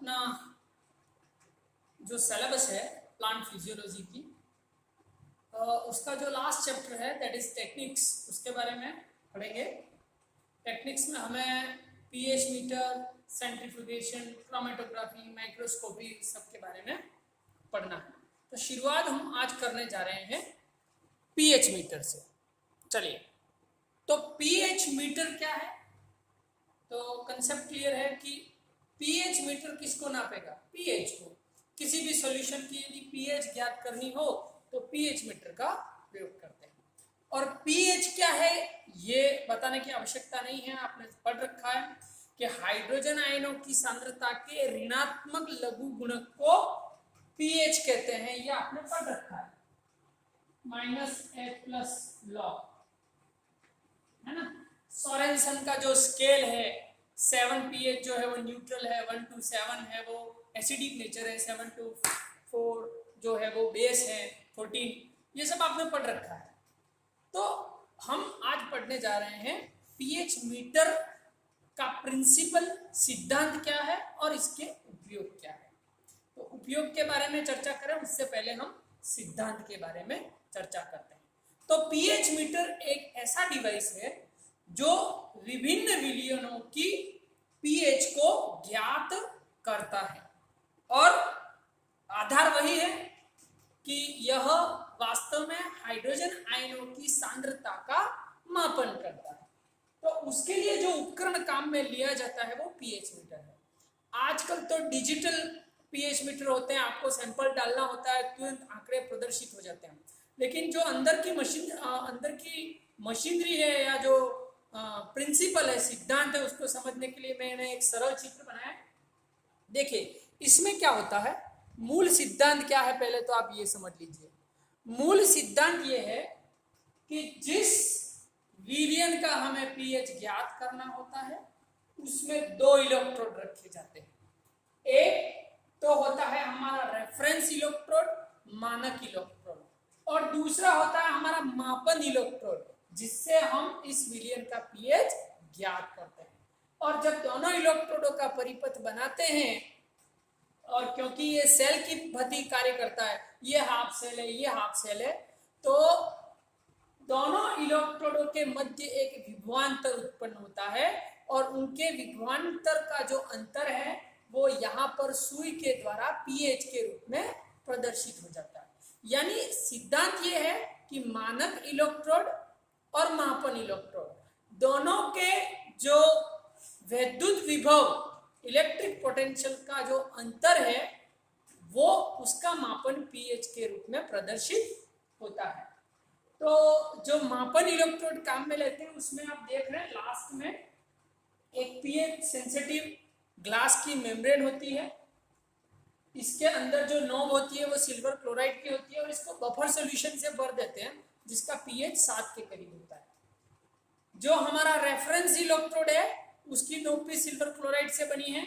अपना जो सिलेबस है प्लांट फिजियोलॉजी की, उसका जो लास्ट चैप्टर है दैट इज टेक्निक्स, उसके बारे में पढ़ेंगे। टेक्निक्स में हमें pH meter, centrifugation, chromatography, microscopy सब के बारे में पढ़ना है। तो शुरुआत हम आज करने जा रहे हैं पीएच मीटर से। चलिए, तो पीएच मीटर क्या है? तो कंसेप्ट क्लियर है कि पीएच मीटर किसको नापेगा? पीएच को। किसी भी सॉल्यूशन की यदि पीएच ज्ञात करनी हो तो पीएच मीटर का प्रयोग करते हैं। और पीएच क्या है ये बताने की आवश्यकता नहीं है, आपने पढ़ रखा है कि हाइड्रोजन आयनों की सांद्रता के ऋणात्मक लघु गुणक को पीएच कहते हैं, ये आपने पढ़ रखा है, -H+ लॉग, है ना। सोरेनसन का जो स्केल है 7 पीएच जो है वो न्यूट्रल है, 1 to 7 है वो एसिडिक नेचर है, 7 to 4 जो है वो बेस है, 14, ये सब आपने पढ़ रखा है। तो हम आज पढ़ने जा रहे हैं पीएच मीटर का प्रिंसिपल, सिद्धांत क्या है और इसके उपयोग क्या है। तो उपयोग के बारे में चर्चा करें उससे पहले हम सिद्धांत के बारे में चर्चा करते हैं। तो पीएच मीटर एक ऐसा डिवाइस है जो विभिन्न विलयनों की पीएच को ज्ञात करता है और आधार वही है कि यह वास्तव में हाइड्रोजन आयनों की सांद्रता का मापन करता है। तो उसके लिए जो उपकरण काम में लिया जाता है वो पीएच मीटर है। आजकल तो डिजिटल पीएच मीटर होते हैं, आपको सैंपल डालना होता है, तुरंत आंकड़े प्रदर्शित हो जाते हैं। लेकिन जो अंदर की मशीनरी है या जो प्रिंसिपल है, सिद्धांत है, उसको समझने के लिए मैंने एक सरल चित्र बनाया। देखिए इसमें क्या होता है, मूल सिद्धांत क्या है पहले तो आप ये समझ लीजिए। मूल सिद्धांत ये है कि जिस विलयन का हमें पीएच ज्ञात करना होता है उसमें 2 इलेक्ट्रोड रखे जाते हैं। एक तो होता है हमारा रेफरेंस इलेक्ट्रोड, मानक इलेक्ट्रोड, और दूसरा होता है हमारा मापन इलेक्ट्रोड, जिससे हम इस विलयन का पीएच ज्ञात करते हैं। और जब दोनों इलेक्ट्रोडों का परिपथ बनाते हैं, और क्योंकि ये सेल की भांति कार्य करता है, ये हाफ सेल है, ये हाफ सेल है, तो दोनों इलेक्ट्रोडों के मध्य एक विभवांतर उत्पन्न होता है और उनके विभवांतर का जो अंतर है वो यहाँ पर सुई के द्वारा पीएच के रूप में प्रदर्शित हो जाता है। यानी सिद्धांत ये है कि मानक इलेक्ट्रोड और मापन इलेक्ट्रोड दोनों के जो वैद्युत विभव, इलेक्ट्रिक पोटेंशियल का जो अंतर है वो उसका मापन पीएच के रूप में प्रदर्शित होता है। तो जो मापन इलेक्ट्रोड काम में लेते हैं उसमें आप देख रहे हैं लास्ट में एक पीएच सेंसिटिव ग्लास की मेम्ब्रेन होती है। इसके अंदर जो नॉब होती है वो सिल्वर क्लोराइड की होती है और इसको बफर सॉल्यूशन से भर देते हैं जिसका पीएच 7 के करीब होता है। जो हमारा रेफरेंस इलेक्ट्रोड है उसकी नोक भी सिल्वर क्लोराइड से बनी है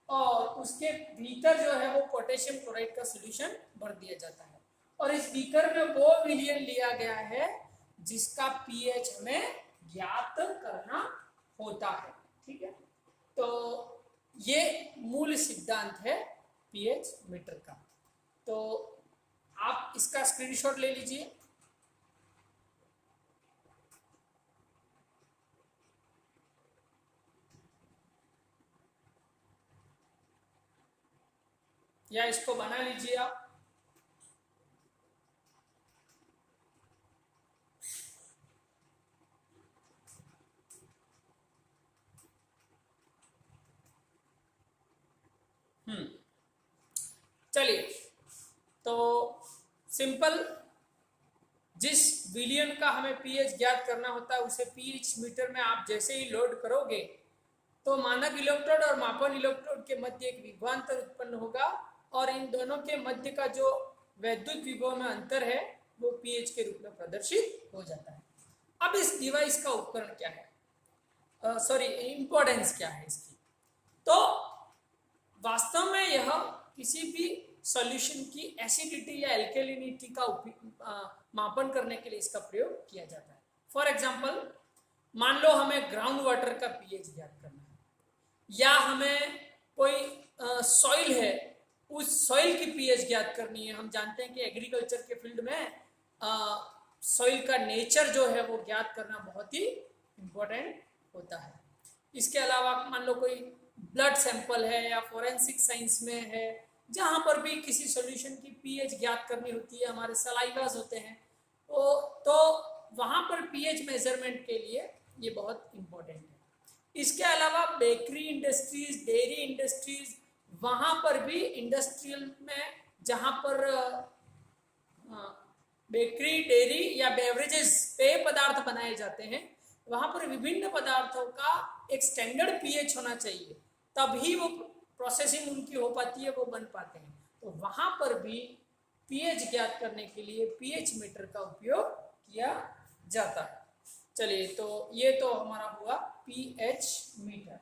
और उसके भीतर जो है वो पोटेशियम क्लोराइड का सॉल्यूशन भर दिया जाता है और इस बीकर में वो विलयन लिया गया है जिसका पीएच हमें ज्ञात करना होता है। ठीक है, तो ये मूल सिद्धांत है पीएच मीटर का। तो आप इसका स्क्रीनशॉट ले लीजिए। या इसको बना लीजिए आप। चलिए, तो सिंपल, जिस विलयन का हमें पीएच ज्ञात करना होता है उसे पीएच मीटर में आप जैसे ही लोड करोगे तो मानक इलेक्ट्रोड और मापन इलेक्ट्रोड के मध्य एक विभवांतर उत्पन्न होगा और इन दोनों के मध्य का जो वैद्युत विभव में अंतर है वो पीएच के रूप में प्रदर्शित हो जाता है। अब इस डिवाइस का उपकरण क्या है, इंपॉर्टेंस क्या है इसकी? तो वास्तव में यह किसी भी सॉल्यूशन की एसिडिटी या एल्केलिनिटी का मापन करने के लिए इसका प्रयोग किया जाता है। फॉर एग्जाम्पल, मान लो हमें ग्राउंड वाटर का पीएच ज्ञात करना है या हमें कोई सॉइल है उस सॉइल की पीएच ज्ञात करनी है। हम जानते हैं कि एग्रीकल्चर के फील्ड में सॉइल का नेचर जो है वो ज्ञात करना बहुत ही इम्पोर्टेंट होता है। इसके अलावा मान लो कोई ब्लड सैंपल है या फोरेंसिक साइंस में है, जहाँ पर भी किसी सॉल्यूशन की पीएच ज्ञात करनी होती है, हमारे सलाइवास होते हैं तो वहाँ पर पीएच मेजरमेंट के लिए ये बहुत इम्पोर्टेंट है। इसके अलावा बेकरी इंडस्ट्रीज, डेयरी इंडस्ट्रीज, वहाँ पर भी इंडस्ट्रियल में जहाँ पर बेकरी, डेयरी या बेवरेजेस, पेय पदार्थ बनाए जाते हैं, वहाँ पर विभिन्न पदार्थों का एक स्टैंडर्ड पीएच होना चाहिए, तभी वो प्रोसेसिंग उनकी हो पाती है, वो बन पाते हैं। तो वहाँ पर भी पीएच ज्ञात करने के लिए पीएच मीटर का उपयोग किया जाता है। चलिए, तो ये तो हमारा हुआ पीएच मीटर।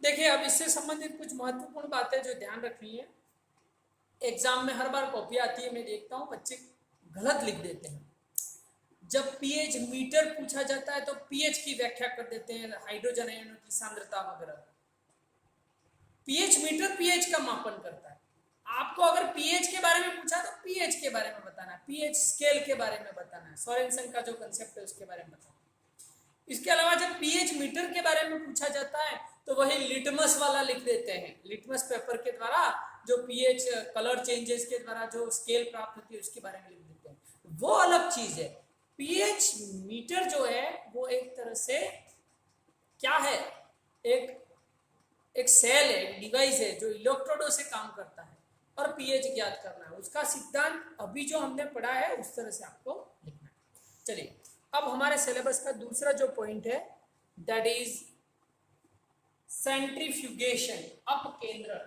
देखिए, अब इससे संबंधित कुछ महत्वपूर्ण बातें जो ध्यान रखनी है। एग्जाम में हर बार कॉपी आती है, मैं देखता हूँ बच्चे गलत लिख देते हैं। जब पीएच मीटर पूछा जाता है तो पीएच की व्याख्या कर देते हैं, हाइड्रोजन आयनों की सांद्रता वगैरह। पीएच मीटर पीएच का मापन करता है। आपको अगर पीएच के बारे में पूछा तो पीएच के बारे में बताना है, पीएच स्केल के बारे में बताना है, सोरेनसन का जो कंसेप्ट है उसके बारे में बताना है। इसके अलावा जब पीएच मीटर के बारे में पूछा जाता है तो वही लिटमस वाला लिख देते हैं। लिटमस पेपर के द्वारा जो पीएच कलर चेंजेस के द्वारा जो स्केल प्राप्त होती है उसके बारे में लिख देते हैं, वो अलग चीज है। पीएच मीटर जो है वो एक तरह से क्या है, एक सेल है, एक डिवाइस है जो इलेक्ट्रोडों से काम करता है और पीएच ज्ञात करना है। उसका सिद्धांत अभी जो हमने पढ़ा है उस तरह से आपको लिखना है। चलिए, अब हमारे सिलेबस का दूसरा जो पॉइंट है दैट इज सेंट्रीफ्यूगेशन, अपकेंद्रण।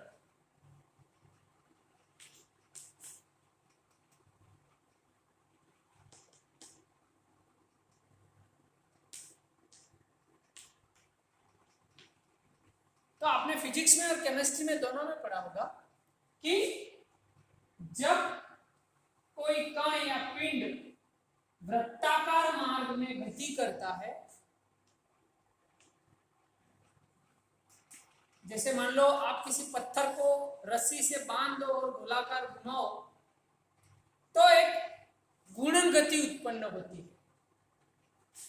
तो आपने फिजिक्स में और केमिस्ट्री में दोनों में पढ़ा होगा कि जब कोई कण या पिंड वृत्ताकार मार्ग में गति करता है, जैसे मान लो आप किसी पत्थर को रस्सी से बांध दो और गोलाकार घुमाओ तो एक घूर्णन गति उत्पन्न होती है।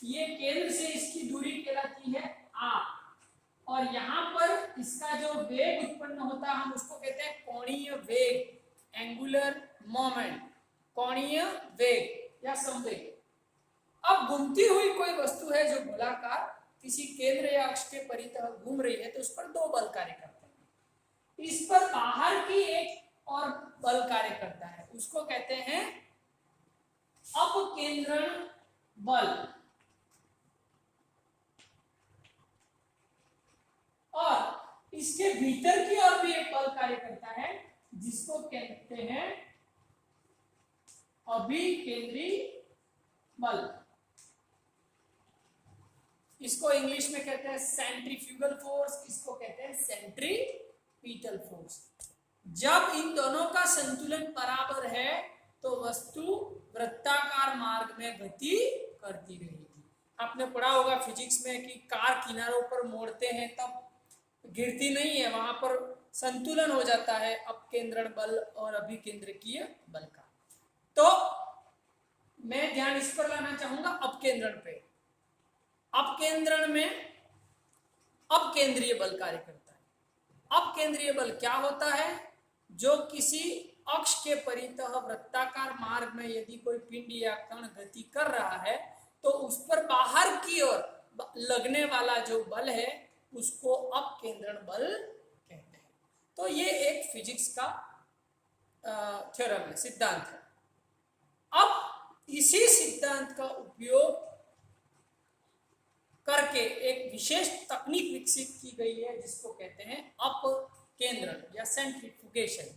ये केंद्र से इसकी दूरी कहलाती है r, और यहाँ पर इसका जो वेग उत्पन्न होता है हम उसको कहते हैं कोणीय वेग, एंगुलर मोमेंट, कोणीय वेग या संवेग। अब घूमती हुई कोई वस्तु है जो गोलाकार किसी केंद्र या अक्ष के परितः घूम रही है तो उस पर दो बल कार्य करते हैं। इस पर बाहर की एक और बल कार्य करता है, उसको कहते हैं अपकेंद्रण बल। और इसके भीतर की ओर भी एक बल कार्य करता है जिसको कहते हैं अभिकेंद्री बल। इसको इंग्लिश में कहते हैं सेंट्रीफ्यूगल फोर्स, इसको कहते हैं सेंट्रीपीटल फोर्स। जब इन दोनों का संतुलन बराबर है तो वस्तु वृत्ताकार मार्ग में गति करती रहेगी। आपने पढ़ा होगा फिजिक्स में कि कार किनारों पर मोड़ते हैं तब गिरती नहीं है, वहां पर संतुलन हो जाता है अपकेंद्रण बल और अभिकेंद्रकीय बल का। तो मैं ध्यान इस पर लाना चाहूंगा अपकेंद्रण पे। अपकेंद्रण में अपकेंद्रीय बल कार्य करता है। अपकेंद्रीय बल क्या होता है? जो किसी अक्ष के परितः वृत्ताकार मार्ग में यदि कोई पिंड या कण गति कर रहा है तो उस पर बाहर की ओर लगने वाला जो बल है उसको अपकेंद्रण बल कहते हैं। तो ये एक फिजिक्स का थ्योरम है, सिद्धांत है। अब इसी सिद्धांत का उपयोग करके एक विशेष तकनीक विकसित की गई है जिसको कहते हैं अपकेंद्रण या सेंट्रीफ्यूगेशन,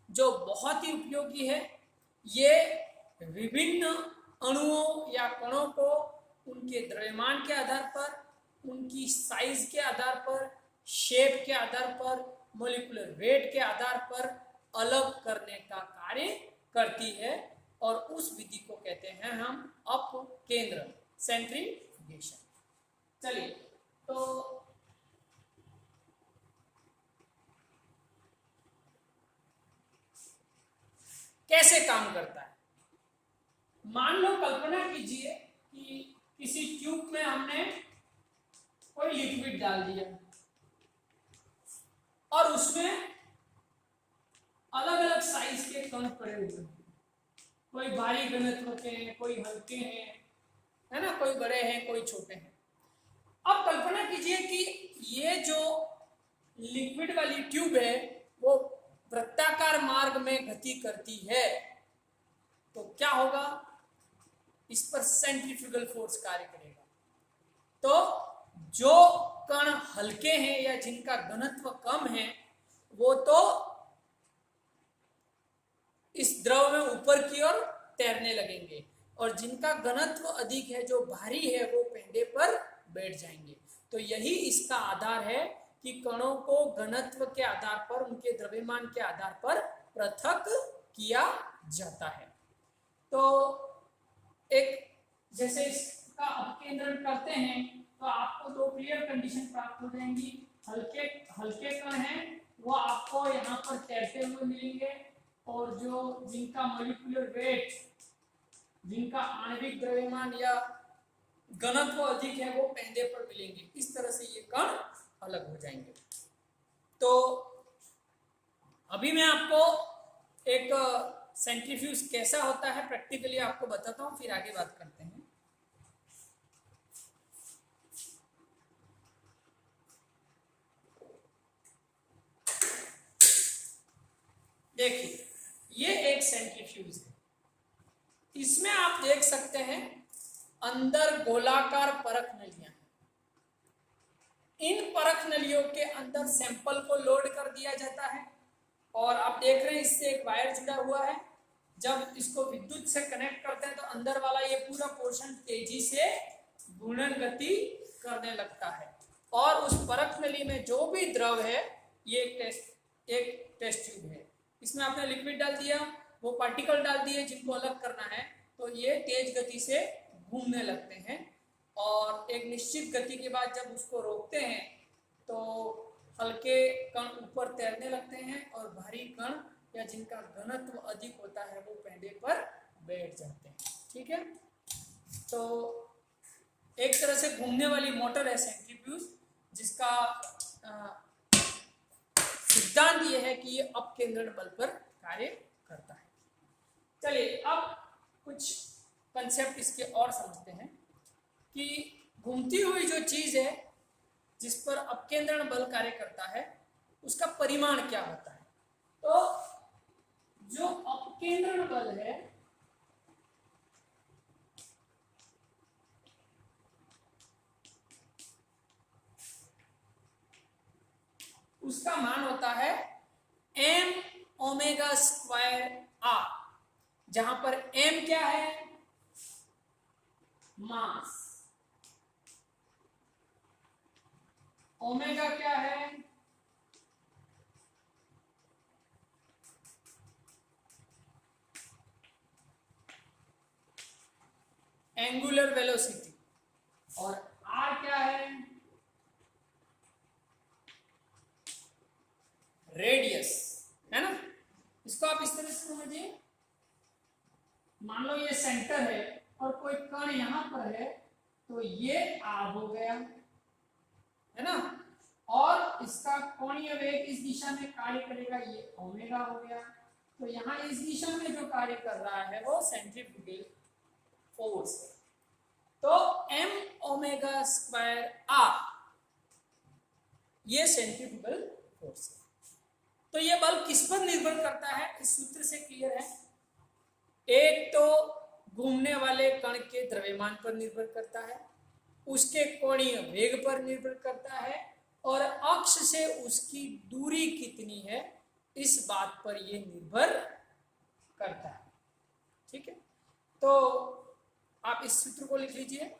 जो बहुत ही उपयोगी है। ये विभिन्न अणुओं या कणों को उनके द्रव्यमान के आधार पर, उनकी साइज के आधार पर, शेप के आधार पर, मॉलिक्यूलर वेट के आधार पर अलग करने का कार्य करती है, और उस विधि को कहते हैं हम अपकेंद्रण, सेंट्रीफ्यूगेशन। चलिए, तो कैसे काम करता है? मान लो, कल्पना कीजिए कि किसी ट्यूब में हमने कोई लिक्विड डाल दिया और उसमें अलग अलग साइज के कण पड़े हुए हैं, कोई भारी घनत्व के हैं, कोई हल्के हैं, है ना, कोई बड़े हैं, कोई छोटे हैं। अब कल्पना कीजिए कि ये जो लिक्विड वाली ट्यूब है वो वृत्ताकार मार्ग में गति करती है, तो क्या होगा? इस पर सेंट्रीफ्यूगल फोर्स कार्य करेगा। तो जो कण हल्के हैं या जिनका घनत्व कम है वो तो इस द्रव में ऊपर की ओर तैरने लगेंगे, और जिनका घनत्व अधिक है, जो भारी है, वो पेंडे पर बैठ जाएंगे। तो यही इसका आधार है कि कणों को घनत्व के आधार पर, उनके द्रव्यमान के आधार पर पृथक किया जाता है। तो एक जैसे इसका अपकेंद्रण करते हैं तो आपको दो क्लियर कंडीशन प्राप्त हो जाएंगी। हल्के कण हैं वो आपको यहाँ पर तैरते हुए मिलेंगे, और जो जिनका मॉलिक्यूलर वेट, जिनका आणविक द्रव्यमान या घनत्व अधिक है, वो पेंडे पर मिलेंगे। इस तरह से ये कण अलग हो जाएंगे। तो अभी मैं आपको एक सेंट्रीफ्यूज कैसा होता है प्रैक्टिकली आपको बताता हूं, फिर आगे बात करते हैं। देखिए, ये एक सेंट्रीफ्यूज है। इसमें आप देख सकते हैं अंदर गोलाकार परख नलियां हैं। इन परख नलियों के अंदर सैंपल को लोड कर दिया जाता है, और आप देख रहे हैं इससे एक वायर जुड़ा हुआ है। जब इसको विद्युत से कनेक्ट करते हैं तो अंदर वाला ये पूरा पोर्शन तेजी से घूर्णन गति करने लगता है, और उस परख नली में जो भी द्रव है, ये एक टेस्ट ट्यूब है, इसमें आपने लिक्विड डाल दिया, वो पार्टिकल डाल दिए जिनको अलग करना है, तो ये तेज गति से घूमने लगते हैं, और एक निश्चित गति के बाद जब उसको रोकते हैं तो हल्के कण ऊपर तैरने लगते हैं, और भारी कण या जिनका घनत्व अधिक होता है वो पेंडे पर बैठ जाते हैं। ठीक है, तो एक तरह से घूमने वाली मोटर है सेंट्रीफ्यूज, जिसका सिद्धांत ये है कि ये अपकेंद्रण बल पर कार्य करता है। चलिए, अब कुछ कंसेप्ट इसके और समझते हैं कि घूमती हुई जो चीज है जिस पर अपकेंद्रण बल कार्य करता है, उसका परिमाण क्या होता है? तो जो अपकेंद्रण बल है उसका मान होता है m ओमेगा स्क्वायर r, जहां पर m क्या है? मास। ओमेगा क्या है? एंगुलर वेलोसिटी, और r क्या है? रेडियस, है ना। इसको आप इस तरह से समझिए, मान लो ये सेंटर है और कोई कण यहां पर है, तो ये r हो गया, है ना, और इसका कोणीय वेग इस दिशा में कार्य करेगा, ये ओमेगा हो गया। तो यहाँ इस दिशा में जो कार्य कर रहा है वो सेंट्रीफ्यूगल फोर्स है। तो m ओमेगा स्क्वायर r ये सेंट्रीफ्यूगल फोर्स है। तो ये बल किस पर निर्भर करता है? इस सूत्र से क्लियर है। एक तो घूमने वाले कण के द्रव्यमान पर निर्भर करता है, उसके कोणीय वेग पर निर्भर करता है, और अक्ष से उसकी दूरी कितनी है इस बात पर यह निर्भर करता है। ठीक है, तो आप इस सूत्र को लिख लीजिए।